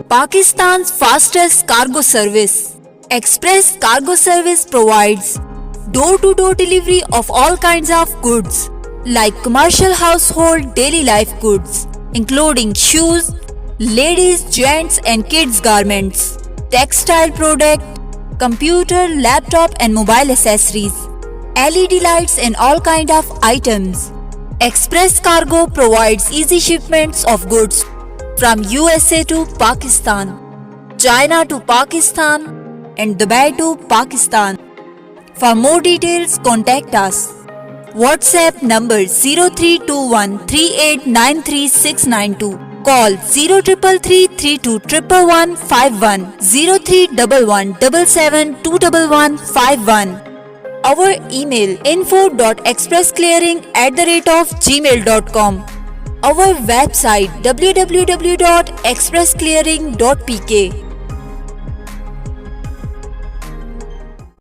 Pakistan's fastest cargo service. Express Cargo Service provides door-to-door delivery of all kinds of goods like commercial, household, daily life goods, including shoes, ladies, gents and kids garments, textile product, computer, laptop and mobile accessories, LED lights and all kind of items. Express Cargo provides easy shipments of goods from USA to Pakistan, China to Pakistan and Dubai to Pakistan. For more details, contact us. WhatsApp number 0321 3893692. Call 0333321151 0311772151. Our email info.expressclearing@gmail.com. Our website www.expressclearing.pk.